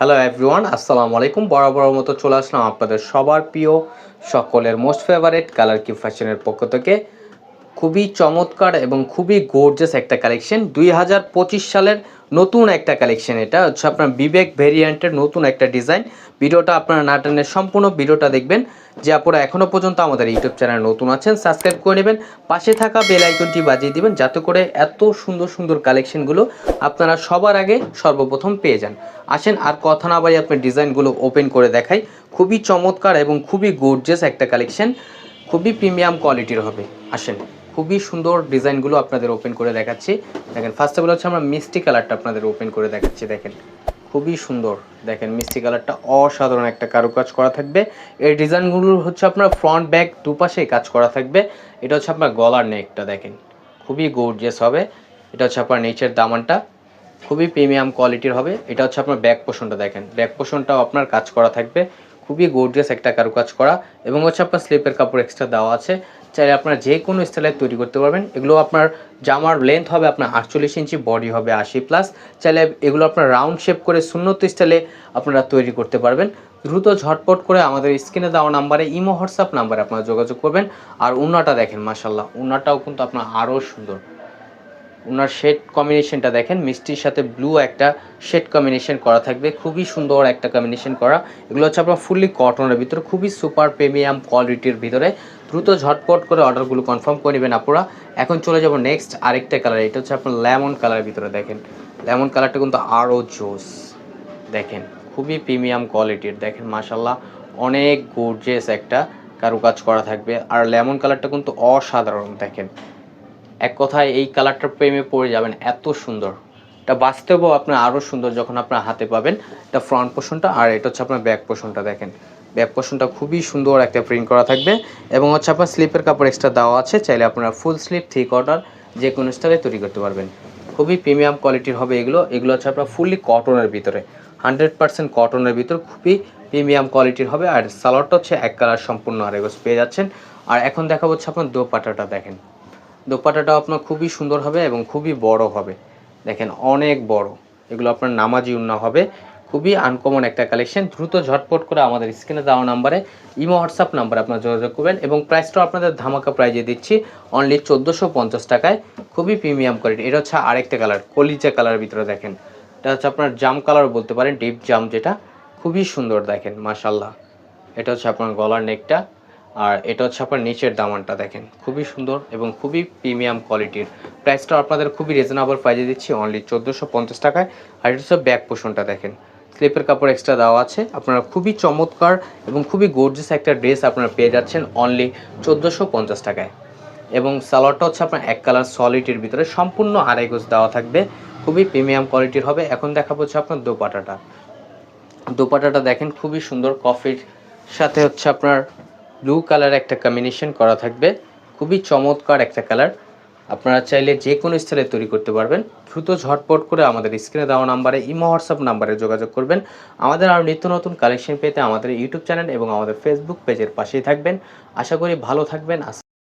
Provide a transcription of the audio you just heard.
Hello everyone, আসসালামু আলাইকুম। বরাবরের মতো চলে আসলাম আপনাদের সবার প্রিয়, সকলের মোস্ট ফেভারিট কালার কিউব ফ্যাশনের পক্ষ থেকে। খুবই চমৎকার এবং খুবই গর্জিয়াস একটা কালেকশন, 2025 সালের নতুন একটা কালেকশন। এটা হচ্ছে আপনার বিবেক ভেরিয়েন্টের নতুন একটা ডিজাইন। ভিডিওটা আপনারা না টেনে সম্পূর্ণ ভিডিওটা দেখবেন। যে আপনারা এখনও পর্যন্ত আমাদের ইউটিউব চ্যানেল নতুন আছেন, সাবস্ক্রাইব করে নেবেন, পাশে থাকা বেল আইকনটি বাজিয়ে দিবেন, যাতে করে এত সুন্দর সুন্দর কালেকশনগুলো আপনারা সবার আগে সর্বপ্রথম পেয়ে যান। আসেন আর কথা না বাড়িয়ে আপনার ডিজাইনগুলো ওপেন করে দেখাই। খুবই চমৎকার এবং খুবই গর্জিয়াস একটা কালেকশন, খুবই প্রিমিয়াম কোয়ালিটির হবে। আসেন, খুবই সুন্দর ডিজাইনগুলো আপনাদের ওপেন করে দেখাচ্ছি। দেখেন, ফার্স্ট অফ অল হচ্ছে আমরা মিষ্টি কালারটা আপনাদের ওপেন করে দেখাচ্ছি। দেখেন, খুবই সুন্দর। দেখেন, মিষ্টি কালারটা অসাধারণ একটা কারুকাজ করা থাকবে। এই ডিজাইনগুলো হচ্ছে আপনার ফ্রন্ট ব্যাক দুপাশেই কাজ করা থাকবে। এটা হচ্ছে আপনার গলার নেকটা, দেখেন খুবই গর্জিয়াস হবে। এটা হচ্ছে আপনার নিচের দামানটা, খুবই প্রিমিয়াম কোয়ালিটির হবে। এটা হচ্ছে আপনার ব্যাক পোর্শনটা, দেখেন ব্যাক পোর্শনটাও আপনার কাজ করা থাকবে, খুবই গর্জিয়াস একটা কারুকাজ করা। এবং হচ্ছে আপনার স্লিপের কাপড় এক্সট্রা দেওয়া আছে, চাইলে আপনারা যে কোনো স্টাইলে তৈরি করতে পারবেন। এগুলো আপনার জামার লেন্থ হবে আপনার 48 ইঞ্চি, বডি হবে 80+। চাইলে এগুলো আপনার রাউন্ড শেপ করে সুন্নত স্টাইলে আপনারা তৈরি করতে পারবেন। দ্রুত ঝটপট করে আমাদের স্ক্রিনে দেওয়া নাম্বারে, ইমো হোয়াটসঅ্যাপ নাম্বারে আপনারা যোগাযোগ করবেন। আর উন্নাটা দেখেন, মাশাল্লাহ উন্নাটাও কিন্তু আপনার আরও সুন্দর। ওনার শেড কম্বিনেশনটা দেখেন, মিষ্টির সাথে ব্লু একটা শেড কম্বিনেশন করা থাকবে, খুবই সুন্দর একটা কম্বিনেশন করা। এগুলো হচ্ছে আপনার ফুললি কটনের ভিতরে, খুবই সুপার প্রিমিয়াম কোয়ালিটির ভিতরে। দ্রুত ঝটপট করে অর্ডারগুলো কনফার্ম করে নেবেন আপনারা। এখন চলে যাব নেক্সট আরেকটা কালার। এটা হচ্ছে আপনার লেমন কালারের ভিতরে। দেখেন, লেমন কালারটা কিন্তু আরও জোস। দেখেন, খুবই প্রিমিয়াম কোয়ালিটির। দেখেন মাশাল্লাহ, অনেক গর্জিয়াস একটা কারুকাজ করা থাকবে। আর লেমন কালারটা কিন্তু অসাধারণ। দেখেন, এক কথায় এই কালারটার প্রেমে পড়ে যাবেন, এত সুন্দর। এটা বাস্তবেও আপনার আরও সুন্দর যখন আপনার হাতে পাবেন। এটা ফ্রন্ট পোর্শনটা, আর এটা হচ্ছে আপনার ব্যাক পোর্শনটা। দেখেন, ব্যাক পোর্শনটা খুবই সুন্দর একটা প্রিন্ট করা থাকবে। এবং হচ্ছে আপনার স্লিপের কাপড় এক্সট্রা দেওয়া আছে, চাইলে আপনারা ফুল স্লিপ 3/4 যে কোনো স্টাইলে তৈরি করতে পারবেন। খুবই প্রিমিয়াম কোয়ালিটির হবে এগুলো। এগুলো হচ্ছে আপনার ফুললি কটনের ভিতরে, 100% কটনের ভিতর, খুবই প্রিমিয়াম কোয়ালিটির হবে। আর সালোয়ারটা হচ্ছে এক কালার সম্পূর্ণ আড়াইগজ পেয়ে যাচ্ছেন। আর এখন দেখা হচ্ছে আপনার দোপাট্টাটা। দেখেন, দোপাট্টাটাও আপনার খুবই সুন্দর হবে এবং খুবই বড় হবে। দেখেন, অনেক বড়। এগুলো আপনার নামাজি উন্না হবে, খুবই আনকমন একটা কালেকশন। দ্রুত ঝটপট করে আমাদের স্ক্রিনে দেওয়া নাম্বারে, ইমো হোয়াটসঅ্যাপ নাম্বারে আপনার যোগাযোগ করবেন। এবং প্রাইসটাও আপনাদের ধামাকা প্রাইজে দিচ্ছি, অনলি 1450 টাকায়। খুবই প্রিমিয়াম কোয়ালিটি। এটা হচ্ছে আরেকটা কালার, কলিজা কালারের ভিতরে। দেখেন, এটা হচ্ছে আপনার জাম কালার বলতে পারেন, ডিপ জাম যেটা, খুবই সুন্দর। দেখেন মাশাল্লাহ, এটা হচ্ছে আপনার গলার নেকটা। আর এটা হচ্ছে আপনার নিচের দামানটা। দেখেন, খুবই সুন্দর এবং খুবই প্রিমিয়াম কোয়ালিটির। প্রাইসটা আপনাদের খুবই রিজনেবল প্রাইসে দিচ্ছি, অনলি 1450 টাকায়। আর এটা হচ্ছে ব্যাক পোর্শনটা। দেখেন, স্লিপের কাপড় এক্সট্রা দেওয়া আছে। আপনারা খুবই চমৎকার এবং খুবই গর্জিয়াস একটা ড্রেস আপনারা পেয়ে যাচ্ছেন অনলি 1450 টাকায়। এবং সালোয়ারটা হচ্ছে আপনার এক কালার সলিডের ভিতরে, সম্পূর্ণ আড়াই গজ দেওয়া থাকবে, খুবই প্রিমিয়াম কোয়ালিটির হবে। এখন দেখাবো হচ্ছে আপনার দোপাট্টাটা। দোপাট্টাটা দেখেন, খুবই সুন্দর। কফির সাথে হচ্ছে আপনার ব্লু কালার একটা কম্বিনেশন করা থাকবে, খুবই চমৎকার একটা কালার। আপনারা চাইলে যে কোনো স্টাইলে তৈরি করতে পারবেন। দ্রুত ঝটপট করে আমাদের স্ক্রিনে দেওয়া নাম্বারে, ইমো হোয়াটসঅ্যাপ নাম্বারে যোগাযোগ করবেন। আমাদের আরও নিত্য নতুন কালেকশন পেতে আমাদের ইউটিউব চ্যানেল এবং আমাদের ফেসবুক পেজের পাশেই থাকবেন। আশা করি ভালো থাকবেন।